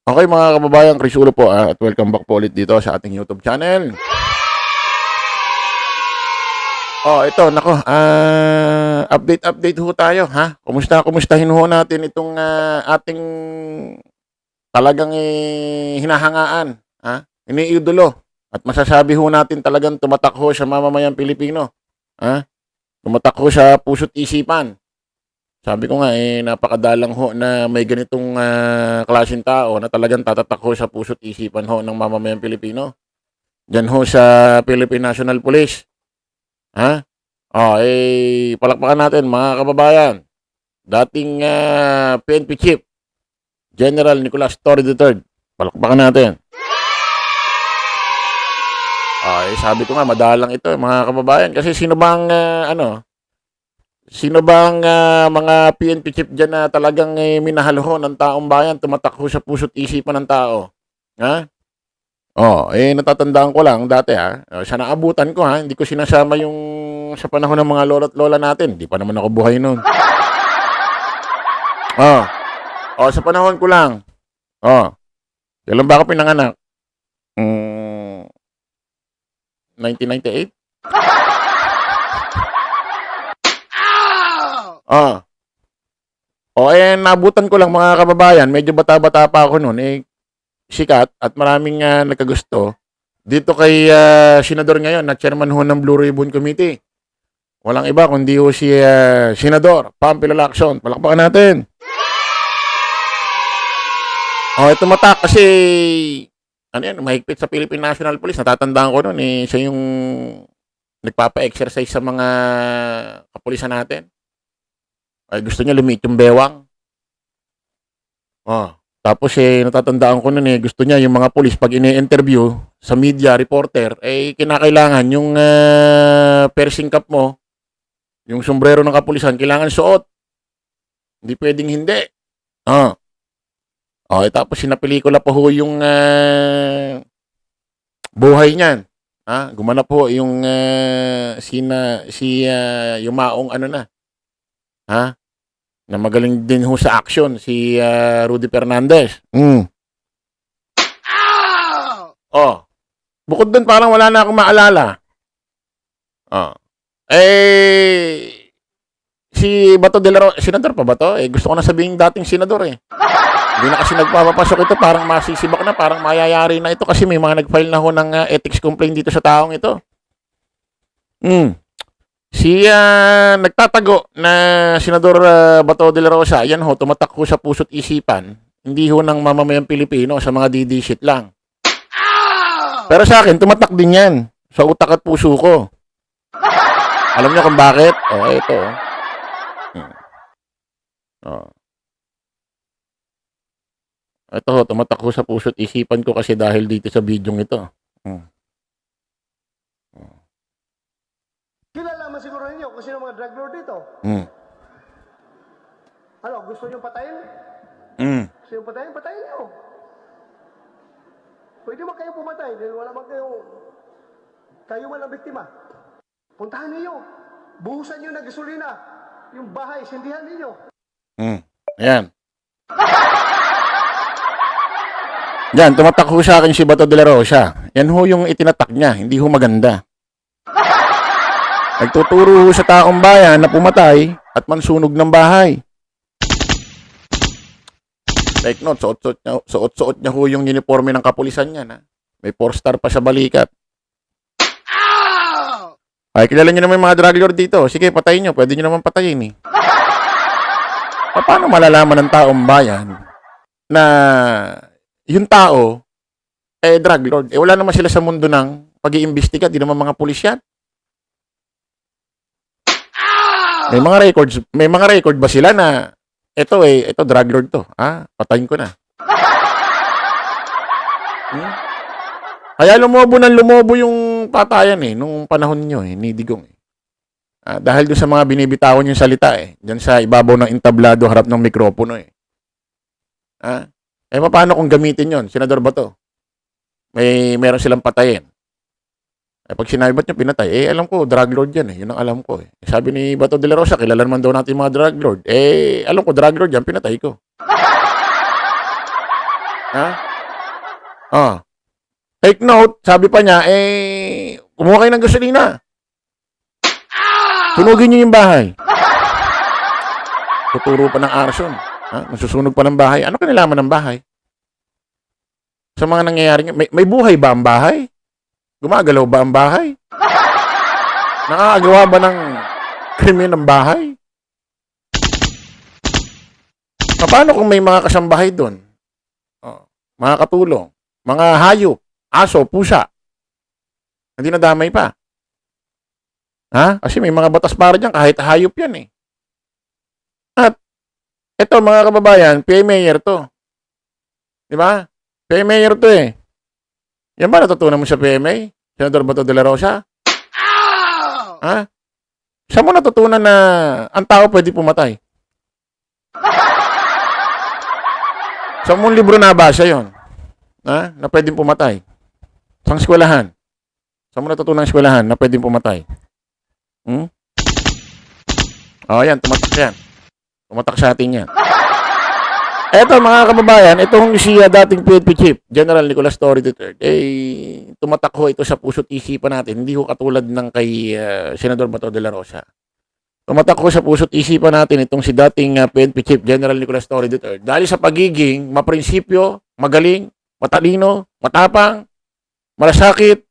Okay mga kababayan, Chris Ulo po at welcome back po ulit dito sa ating YouTube channel. Ito, nako, update ho tayo, ha? Kumustahin ho natin itong ating talagang hinahangaan, ha? Iniidolo. At masasabi ho natin talagang tumatak ho sa mamamayang Pilipino, ha? Tumatak ho sa puso't isipan. Sabi ko nga, napakadalang ho na may ganitong klaseng tao na talagang tatatak ho sa puso't isipan ho ng mamamayang Pilipino. Diyan ho sa Philippine National Police. Ha? Palakpakan natin mga kababayan. Dating PNP Chief, General Nicolas Torre III. Palakpakan natin. Sabi ko nga, madalang ito mga kababayan. Kasi sino bang mga PNP chief dyan na talagang minahal ho ng taong bayan, tumatak ho sa puso't isipan ng tao? Ha? Natatandaan ko lang dati, ha. Sa naabutan ko, ha, hindi ko sinasama yung sa panahon ng mga lolo't lola natin. Hindi pa naman ako buhay noon. Sa panahon ko lang. Kailan ba ako pinanganak? 1998? Nabutan ko lang mga kababayan, medyo bata-bata pa ako noon, sikat at maraming nagkagusto. Dito kay Senador ngayon, na chairman ho ng Blue Ribbon Committee. Walang iba kundi ho si Senador Pampilo Lacson. Palakpakan natin. Ito mata kasi mahigpit sa Philippine National Police. Natatandaan ko noon, siya yung nagpapa-exercise sa mga kapulisan natin. Gusto niya lumiit yung bewang. Tapos natatandaan ko nun gusto niya yung mga pulis pag ini-interview sa media, reporter, kinakailangan yung piercing cap mo, yung sombrero ng kapulisan, kailangan suot. Hindi pwedeng hindi. Tapos sinapelikula pa ho yung buhay niyan. Gumanap po yung Yumaong na magaling din ho sa action, si Rudy Fernandez. Bukod doon parang wala na akong maalala. Si Bato de la Rosa, senador pa ba to? Gusto ko na sabihin dating senador Hindi na kasi nagpapapasok ito, parang masisibak na, parang mayayari na ito kasi may mga nag-file na ho ng ethics complaint dito sa taong ito. Si nagtatago na Senador Bato de la Rosa, yan ho, tumatak ho sa puso't isipan, hindi ho ng mamamayang Pilipino, sa mga DD-shit lang. Pero sa akin, tumatak din yan sa utak at puso ko. Alam niyo kung bakit? Ito. Ito ho, tumatak ho sa puso't isipan ko kasi dahil dito sa bidyong ito. Kilalaman siguro ninyo kung sino mga drug lord dito. Gusto nyo patayin? Gusto nyo patayin? Patayin nyo. Pwede man kayo pumatay dahil wala man kayo man ang biktima. Puntahan ninyo. Buhusan nyo ng gasolina. Yung bahay, sindihan ninyo. Ayan. Yan, tumatak ho sa akin si Bato de la Rosa. Yan ho yung itinatak niya, hindi ho maganda. Nagtuturo ho sa taong bayan na pumatay at mansunog ng bahay. Take note, suot niya ho yung uniforme ng kapulisan niya. May 4-star pa sa balikat. Kilala niyo naman yung mga drug lord dito. Sige, patayin niyo. Pwede niyo naman patayin Paano malalaman ng taong bayan na yung tao drug lord? Wala naman sila sa mundo ng pag-iimbestiga. Di naman mga pulis yan. May mga record ba sila na ito drug lord to. Patayin ko na. Kaya lumobo yung patayan nung panahon nyo ni Digong dahil doon sa mga binibitawan yung salita diyan sa ibabaw ng entablado harap ng mikropono paano kung gamitin yon, Senador Bato? Meron silang patayin. Pag sinabi ba't niya pinatay, alam ko, drug lord yan yun ang alam ko Sabi ni Bato de la Rosa, kilala naman daw natin mga drug lord. Alam ko, drug lord yan, pinatay ko. Ha? Oh. Take note, sabi pa niya, kumuha kayo ng gasolina. Sunugin niyo yung bahay. Tuturo pa ng arson. Ha? Nasusunog pa ng bahay. Ano kanilaman ng bahay? Sa mga nangyayari, may buhay ba ang bahay? Gumagalaw ba ang bahay? Nakakagawa ba ng krimen ng bahay? Paano kung may mga kasambahay doon? Oh, mga katulong, mga hayop, aso, pusa. Hindi nadamay pa. Ha? Kasi may mga batas para dyan, kahit hayop yan eh. At, eto mga kababayan, PA Mayor to. Di ba? PA Mayor to eh. Yan ba natutunan mo sa PMA? Senador Bato de la Rosa? Ha? Saan mo natutunan na ang tao pwede pumatay? Sa mong libro nabasa yon, ha? Na pwedeng pumatay. Sa eskwelahan. Sa mo natutunan ng eskwelahan na pwedeng pumatay. O, yan. Tumatak yan. Tumatak sa atin yan. Eto, mga kababayan, itong si dating PNP Chief, General Nicolas Torre III, tumatak ho ito sa puso't isipan natin. Hindi ho katulad ng kay Senador Bato de la Rosa. Tumatak ho sa puso't isipan natin itong si dating PNP Chief, General Nicolas Torre III. Dahil sa pagiging maprinsipyo, magaling, matalino, matapang, malasakit,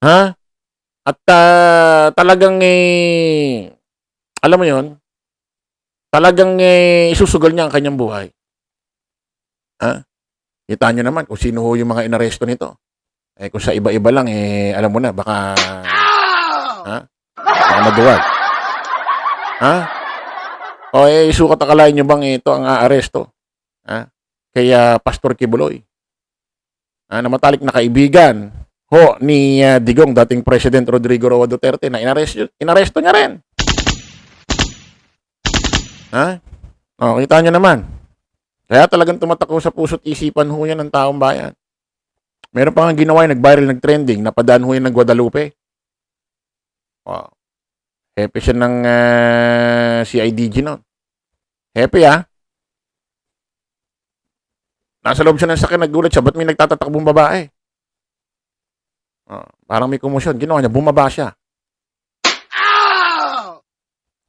ha? At talagang, alam mo yon, talagang isusugal niya ang kanyang buhay. Ha? Kita nyo naman kung sino ho yung mga inaresto nito. Kung sa iba-iba lang, alam mo na, baka, ha? Baka maduwag. Ha? O, sukat akalain nyo bang ito ang aaresto? Ha? Kaya Pastor Kibuloy. Na matalik na kaibigan ho ni Digong, dating President Rodrigo Roa Duterte, na inaresto niya rin. Ha? O, kita nyo naman. Kaya talagang tumatako sa puso't isipan ho yan ng taong bayan. Meron pa nga ginawa yung nag-viral, nag-trending, napadaan ho yan ng Guadalupe. O, hepe siya ng CIDG noon. Hepe Nasa loob siya ng sakyan, nagulat siya, ba't may nagtatatakbong babae? O, parang may komosyon. Ginawa niya, bumaba siya.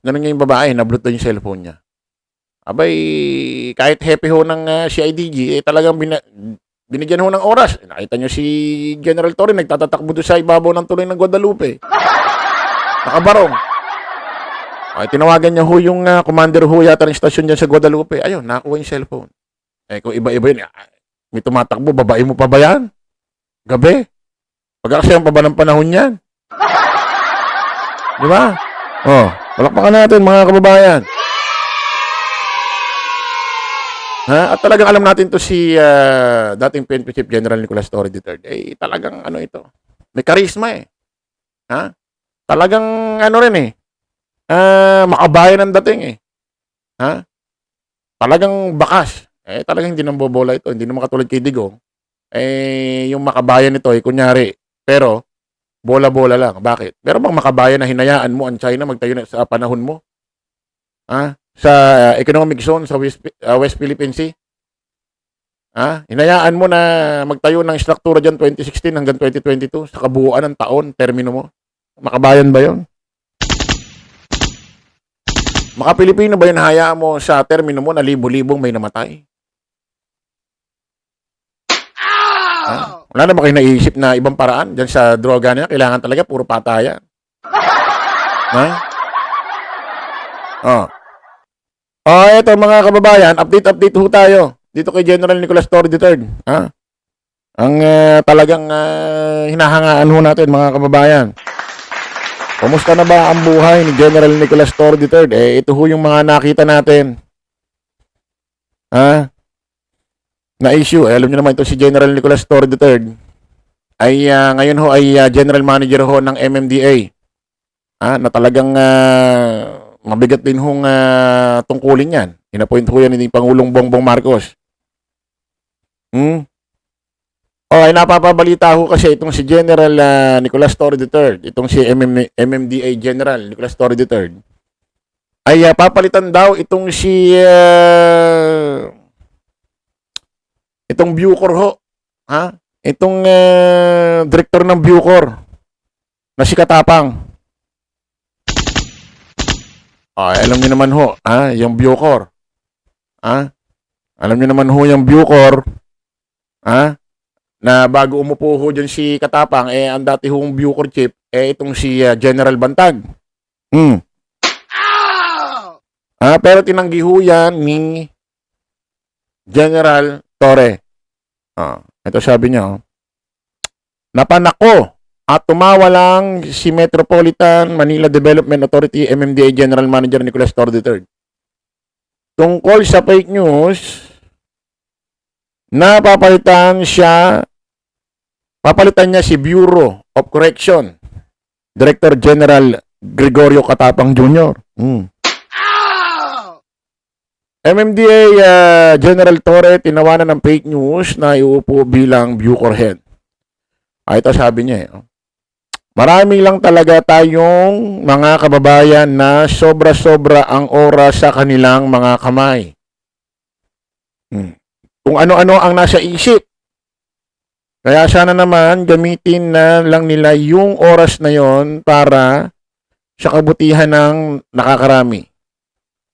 Ganun niya yung babae, nablot na yung cellphone niya. Abay, kahit happy ho ng CIDG, talagang binigyan ho ng oras. Nakita niyo si General Torre, nagtatatakbo doon sa ibabaw ng tuloy ng Guadalupe. Nakabarong. Ay, tinawagan niya ho yung commander ho yata ng stasyon dyan sa Guadalupe. Ayun, nakakuha yung cellphone. Kung iba-iba yun, may tumatakbo, babae mo pa ba yan? Gabi? Pag-aksayang pa ba ng panahon yan? Di ba? Oh, palakpakan natin mga kababayan. Ha? At talagang alam natin to si dating PNP Chief General Nicolas Torre III. Talagang ano ito. May karisma eh. Ha? Talagang ano rin makabayan ang dating eh. Ha? Talagang bakas. Talagang hindi nang bobola ito. Hindi naman katulad kay Digong. Yung makabayan nito kunyari. Pero bola-bola lang. Bakit? Pero bang makabayan na hinayaan mo ang China magtayo na sa panahon mo? Ha? Sa economic zone sa West Philippine Sea? Ha? Hinayaan mo na magtayo ng struktura dyan 2016 hanggang 2022 sa kabuuan ng taon, termino mo? Makabayan ba yon? Maka-Pilipino ba yun hayaan mo sa termino mo na libo-libong may namatay? Ha? Wala na ba kayo naisip na ibang paraan dyan sa droga niya? Kailangan talaga puro patayan. Ha? Eto mga kababayan, update ho tayo. Dito kay General Nicolas Torre III. Ha? Ang talagang hinahangaan ho natin mga kababayan. Kumusta na ba ang buhay ni General Nicolas Torre III? Ito ho yung mga nakita natin. Ha? Na issue, alam niyo naman ito si General Nicolas Torre III ay ngayon ho ay General Manager ho ng MMDA. Na talagang mabigat din hong tungkulin yan. Inapoint ho yan ni Pangulong Bongbong Marcos. Ay napapabalita ho kasi itong si General Nicolas Torre III, itong si MMDA General Nicolas Torre III, ay papalitan daw itong si Itong Bucor ho. Ha? Itong director ng Bucor na si Katapang. Alam niyo naman ho, yung Bucor. Alam niyo naman ho yung Bucor, na bago umupo ho dyan si Katapang, ang dati hong Bucor chief, itong si General Bantag. Pero tinanggi ho yan ni General Torre. Ito sabi niya, napanako at tumawa lang si Metropolitan Manila Development Authority MMDA General Manager Nicolas Torre III tungkol sa fake news na papalitan niya si Bureau of Correction Director General Gregorio Katapang Jr. MMDA General Torre tinawanan ng fake news na iuupo bilang Bucor head. Ito sabi niya, marami lang talaga tayong mga kababayan na sobra-sobra ang oras sa kanilang mga kamay. Kung ano-ano ang nasa isip. Kaya sana naman gamitin na lang nila yung oras na yon para sa kabutihan ng nakakarami.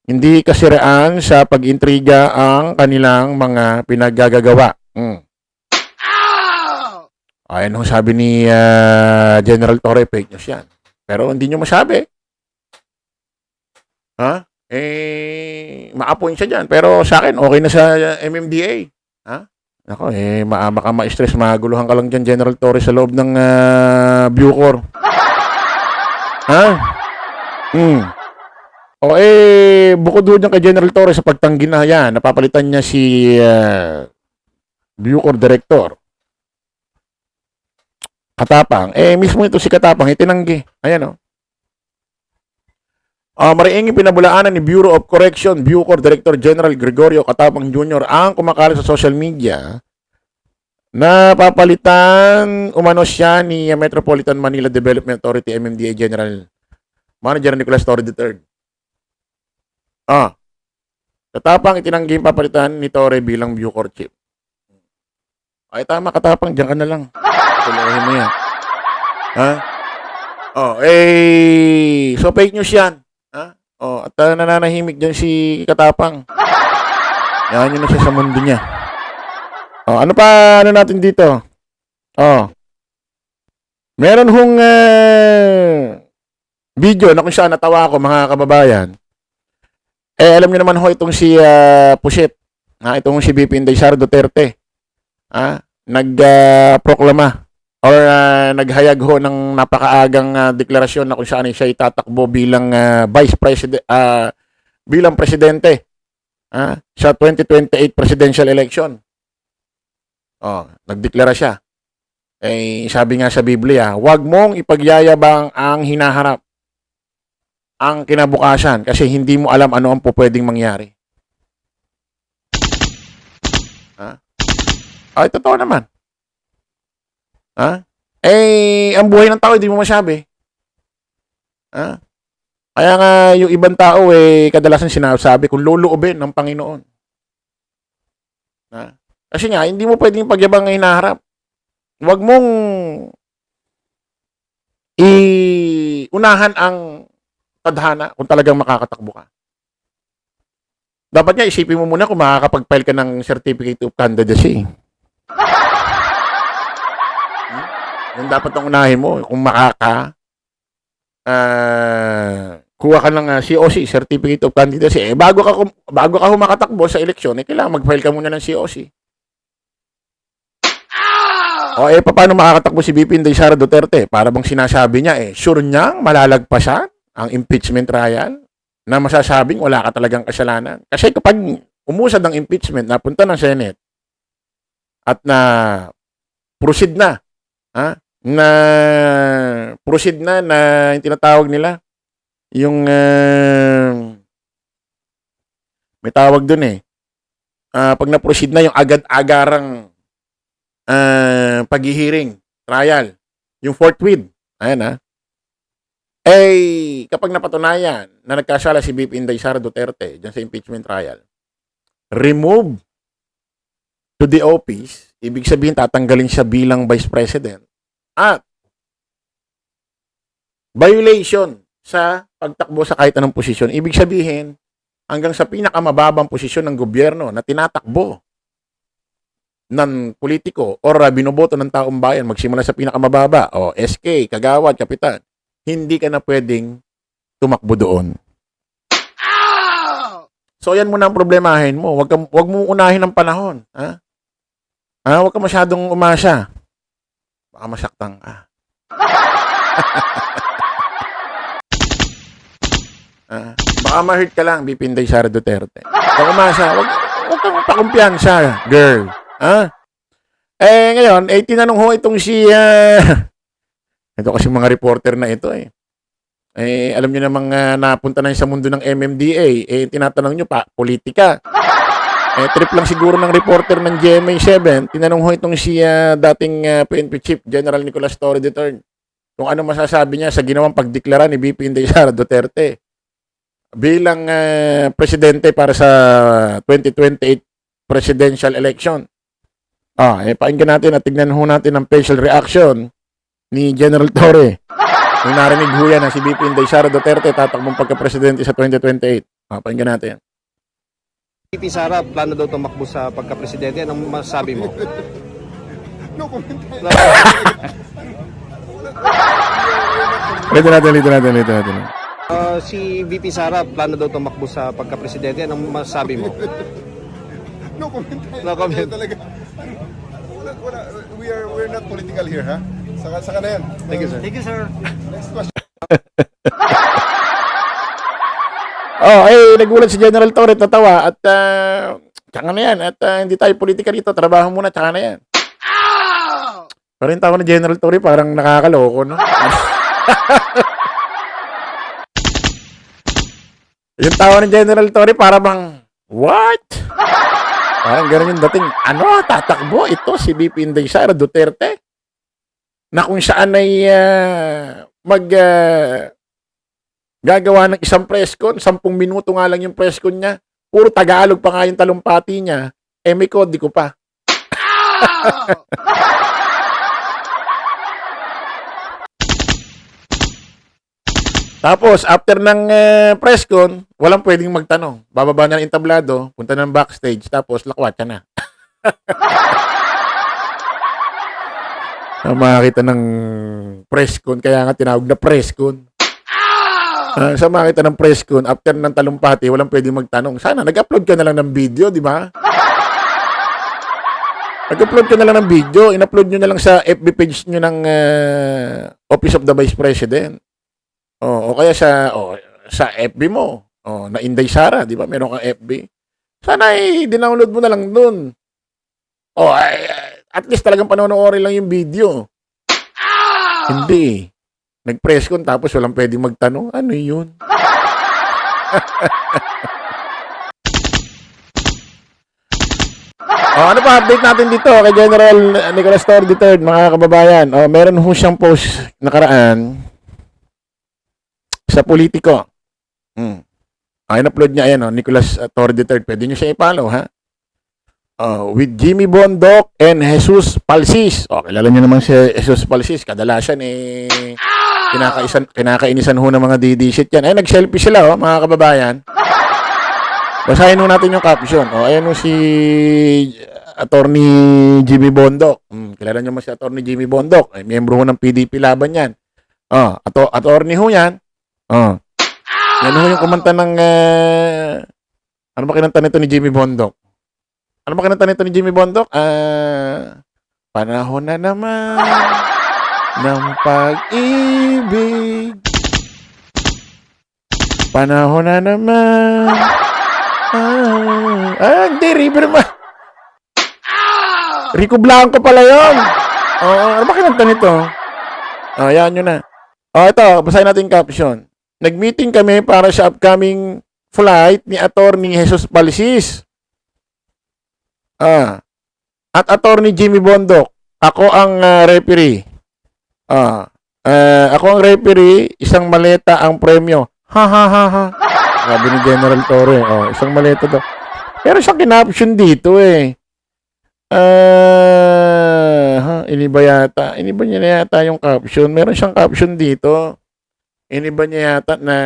Hindi kasiraan sa pag-intriga ang kanilang mga pinaggagawa. Ayan ang sabi ni General Torre, fake news yan. Pero hindi nyo masabi. Ma-appoint siya dyan. Pero sa akin, okay na sa MMDA. Ako, baka ma-stress, maguluhan ka lang dyan, General Torre, sa loob ng Bucor. Bukod doon yan kay General Torre sa pagtanggi na yan, napapalitan niya si Bucor Director Katapang. Mismo ito si Katapang, itinanggi. Ayan, mariinging pinabulaanan ni Bureau of Correction, Bucor Director General Gregorio Katapang Jr. ang kumakalat sa social media na papalitan umano siya ni Metropolitan Manila Development Authority MMDA General Manager Nicolas Torre III. Katapang itinanggi papalitan ni Torre bilang Bucor chief. Tama, Katapang, diyan ka na lang. Tuloy mo yan. So fake news yan. At nananahimik dyan si Katapang. Yan yun na siya sa mundo niya. Ano pa natin dito? Meron hong video na kung saan natawa ako, mga kababayan. Alam niyo naman ho itong si Pusit. Itong si BP Inday Sara Duterte. Nagproklama or naghayag ho ng napakaagang deklarasyon na kung saan siya itatakbo bilang vice president, bilang presidente sa 2028 presidential election. Nagdeklara siya. Sabi nga sa Biblia, huwag mong ipagyayabang ang hinaharap, ang kinabukasan, kasi hindi mo alam ano ang pwedeng mangyari. Totoo naman. Ang buhay ng tao, hindi mo masabi. Kaya nga, yung ibang tao, kadalasan sinasabi kung luluubin ng Panginoon. Kasi nga, hindi mo pwedeng pagyabang ang hinaharap. Huwag mong iunahan ang tadhana kung talagang makakatakbo ka. Dapat nga, isipin mo muna kung makakapag-file ka ng Certificate of Candidacy. Yung dapat ang unahin mo, kung kuha ka ng COC, Certificate of Candidacy. Bago ka humakatakbo sa eleksyon, kailangan mag-file ka muna ng COC. Paano makakatakbo si BP Inday Sara Duterte? Para bang sinasabi niya, sure niyang malalagpasan ang impeachment trial na masasabing wala ka talagang kasalanan. Kasi kapag umusad ng impeachment, napunta ng Senate, at na proceed na, yung tinatawag nila, yung may tawag dun pag na-proceed na yung agad-agarang paghihiring, trial, yung forthwith, ayan kapag napatunayan na nagkasala si BP Inday Sara Duterte dyan sa impeachment trial, remove to the office, ibig sabihin tatanggalin siya bilang Vice President. At violation sa pagtakbo sa kahit anong posisyon. Ibig sabihin, hanggang sa pinakamababang posisyon ng gobyerno na tinatakbo ng politiko or binoboto ng taong bayan, magsimula sa pinakamababa, o SK, kagawad, kapitan, hindi ka na pwedeng tumakbo doon. So, yan muna ang problemahin mo. Wag mo unahin ang panahon. Ha? Huwag ka masyadong umasa. Baka masaktan ka. Baka ma-hurt ka lang, BP Inday Sara Duterte. Kung umasa, wag kang pakumpiyansa, girl. Ngayon, tinanong ho itong si... ito kasi mga reporter na ito alam nyo namang napunta na sa mundo ng MMDA. Tinatanong nyo pa, politika. Trip lang siguro ng reporter ng GMA7. Tinanong ho itong si dating PNP Chief General Nicolas Torre III kung ano masasabi niya sa ginawang pagdeklara ni BP Inday Sara Duterte bilang presidente para sa 2028 presidential election. Pakinggan natin at tignan ho natin ang facial reaction ni General Torre. Nung narinig ho yan na si BP Inday Sara Duterte tatakbong pagka-presidente sa 2028. Pakinggan natin. BP Sara, plano daw tumakbo sa pagka-presidente. Anong masasabi mo? No comment. Lito natin. Si VP Sara, plano daw tumakbo sa pagka-presidente. Anong masasabi mo? No comment. No comment. Talaga. Wala. We're not political here, ha? Saka na yan. Thank you, sir. Thank you, sir. Next question. Nagulat si General Torre, natawa at tsaka na yan. At hindi tayo politika dito. Trabaho muna, tsaka na yan. Pero yung tawa ni General Torre parang nakakaloko, no? Yung tawa ni General Torre para bang, what? Parang gano'n yung dating, tatakbo ito si BP Inday Sara Duterte? Na kung saan ay gagawa ng isang press con, 10 minuto nga lang yung press con niya, puro Tagalog pa nga yung talumpati niya, may kodigo pa. Tapos, after ng press con, walang pwedeng magtanong. Bababa na ng entablado, punta ng backstage, tapos lakwatsa na. Makakita ng press con, kaya nga tinawag na press con. Sa makita ng press con, after ng talumpati, walang pwedeng magtanong. Sana, nag-upload ka na lang ng video, di ba? Nag-upload ka na lang ng video, in-upload nyo na lang sa FB page nyo ng Office of the Vice President. O kaya sa FB mo, na Inday Sara, di ba? Meron kang FB. Sana dinownload mo na lang dun. At least talagang panonoorin lang yung video. Hindi. Nag-press con tapos walang pwedeng magtanong. Ano yun? Ano pa update natin dito kay General Nicolas Torre III, mga kababayan? Meron ho siyang post nakaraan sa Politico. In-upload niya, ayan, Nicolas Torre III. Pwede niyo siya i-follow, ha? With Jimmy Bondoc and Jesus Palsis. Kilala niyo naman si Jesus Palsis. Kadalasan, kinakainisan ho ng mga didisit yan. Nag-selfie sila, mga kababayan. Basahin ho natin yung caption. Ayan ho si Attorney Jimmy Bondoc. Kilala niyo naman si Attorney Jimmy Bondoc. Miyembro ho ng PDP laban yan. Attorney ho yan. Yan ho yung kumanta ng ano ba kinanta nito ni Jimmy Bondoc? Panahon na naman ng pag-ibig. Panahon na naman. Hindi, River ma. Rico Blanco pala yun. Ano ba kinanta nito? Yan yun na. Ito, basahin natin caption. Nag-meeting kami para sa upcoming flight ni Attorney Jesus Palsis. At Attorney Jimmy Bondoc. Ako ang referee. Ako ang referee, isang maleta ang premyo. Ha. Sabi ni General Torre. Isang maleta daw. Pero sa kinaption dito Iniba yata. Iniba niya na yata yung caption. Meron siyang caption dito. Iniba niya yata na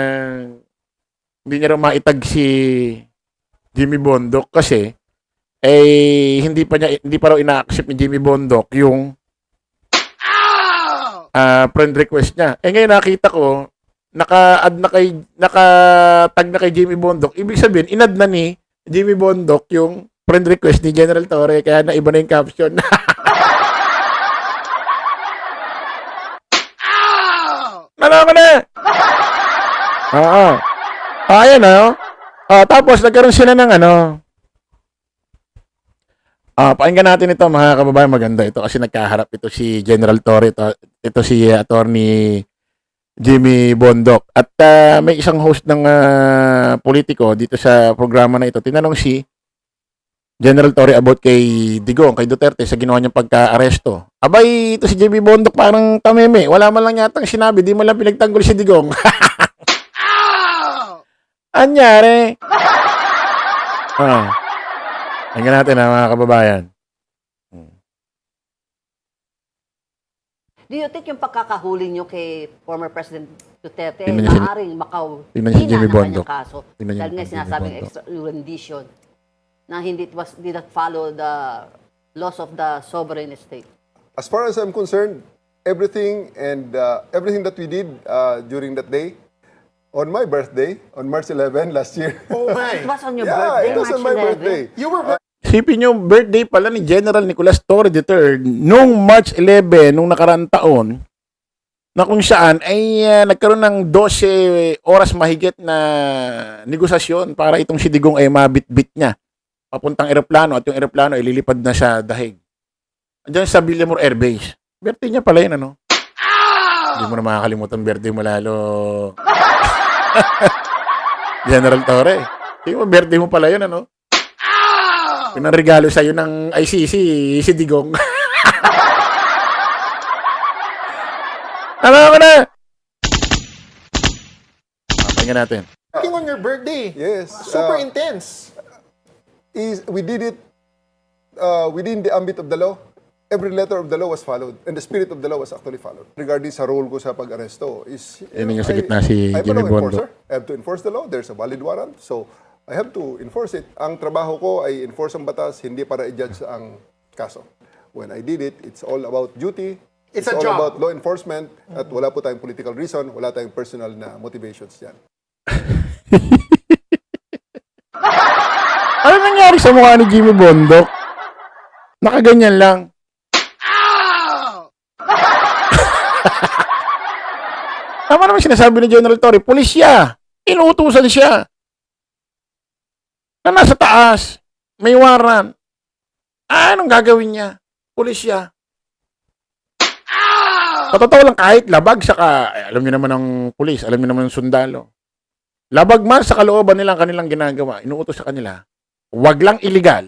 hindi niya raw maitag si Jimmy Bondok kasi hindi pa raw ina-accept ni Jimmy Bondok yung friend request niya. Ngayon nakita ko naka-tag na kay Jimmy Bondok. Ibig sabihin, inad na ni Jimmy Bondok yung friend request ni General Torre kaya naiba na yung caption. Naloko na! Oo. Ayan o. Tapos nagkaroon sila ng pakinggan natin ito mga kababayan, maganda ito kasi nagkaharap ito si General Torre, ito si Attorney Jimmy Bondok. At may isang host ng politiko dito sa programa na ito. Tinanong si General Torre about kay Digong, kay Duterte sa ginawa niyang pagka-aresto. Abay, ito si Jimmy Bondok parang tameme. Wala man lang yatang sinabi, di mo lang pinagtanggol si Digong. Anyari? Tingnan natin mga kababayan. Do you think yung pagkakahuli nyo kay former President Duterte ay Tingnan niya si- maaaring tingnan niya si Jimmy ng kanyang Bondok. kaso? Tingnan niya Dahil nga si Jimmy sinasabing Bondok. extra rendition na did not follow the laws of the sovereign state. As far as I'm concerned, everything that we did during that day, on my birthday, on March 11 last year. It was on your Yeah, birthday, it was March on my 11. birthday. Sipin nyo, birthday pala ni General Nicolas Torre III nung March 11, nung nakaraang taon, na kung saan ay nagkaroon ng 12 oras mahigit na negosasyon para itong si Digong ay mabit-bit niya papuntang eroplano at yung eroplano ay lilipad na sa dahig. Andiyan sa Villamor Air Base. Birthday niya pala yun, Hindi mo na makakalimutan birthday mo lalo. General Torre. Hindi mo, birthday mo pala yun, Pinarregalo sa'yo ng ICC, si Digong. Alam ko na! Pakinggan natin. Working on your birthday. Yes. Super intense. We did it within the ambit of the law. Every letter of the law was followed, and the spirit of the law was actually followed. Regarding sa role ko sa pag-aresto, Yan yung sa gitna si I'm Jimmy a law Bondok. enforcer. I have to enforce the law. There's a valid warrant, so I have to enforce it. Ang trabaho ko ay enforce ang batas, hindi para i-judge ang kaso. When I did it, it's all about duty. It's a all job. about law enforcement, at wala po tayong political reason, wala tayong personal na motivations yan. Ano nangyari sa mukha ni Jimmy Bondok? Nakaganyan lang. Tama naman sinasabi ni General Torre, pulis siya. Inuutusan siya. Na nasa taas. May waran. Anong gagawin niya? Pulis siya. Patotoo lang kahit labag saka, alam niyo naman ng pulis, alam niyo naman ng sundalo. Labag man sa kalooban nila ang kanilang ginagawa, inuutos sa kanila, wag lang illegal,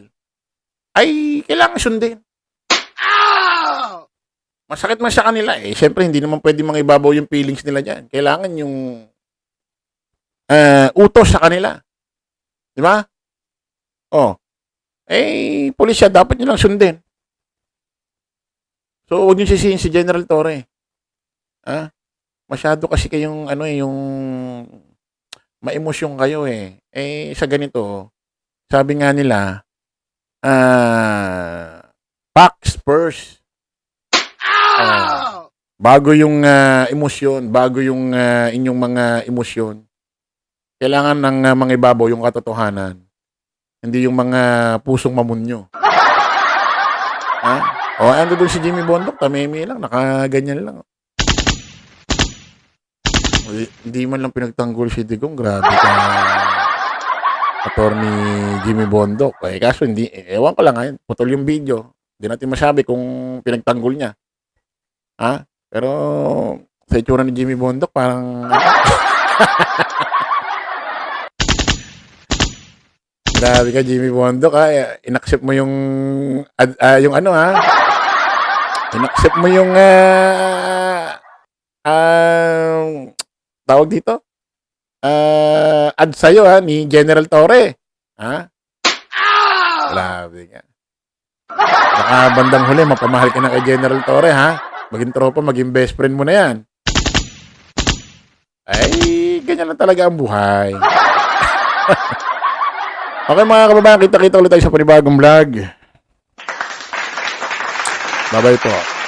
ay kailangan sundin. Masakit man sa kanila siyempre hindi naman pwede mangibabaw yung feelings nila dyan. Kailangan yung utos sa kanila. Di ba? Pulis siya, dapat nyo lang sundin. So, huwag nyo sisihin si General Torre. Masyado kasi kayong, yung maemosyon kayo sa ganito, sabi nga nila, facts first. Bago yung emosyon, bago yung inyong mga emosyon, kailangan ng mga ibabaw yung katotohanan. Hindi yung mga pusong mamunyo. Ando doon si Jimmy Bondok, tamimi lang, nakaganyan lang. Hindi man lang pinagtanggol si Digong, grabe ka. Attorney Jimmy Bondok. Kaso hindi, ewan ko lang ngayon, putol yung video. Hindi natin masabi kung pinagtanggol niya. Pero sa itsura ni Jimmy Bondok, parang grabe ka, Jimmy Bondok, inaccept mo yung inaccept mo yung tawag dito? Ad sa'yo ni General Torre. Grabe nga. baka bandang huli, mapamahal ka na kay General Torre, ha? Maging tropa, maging best friend mo na yan. Ay, ganyan lang talaga ang buhay. Okay mga kababayan, kita-kita ulit tayo sa panibagong vlog. Bye-bye po.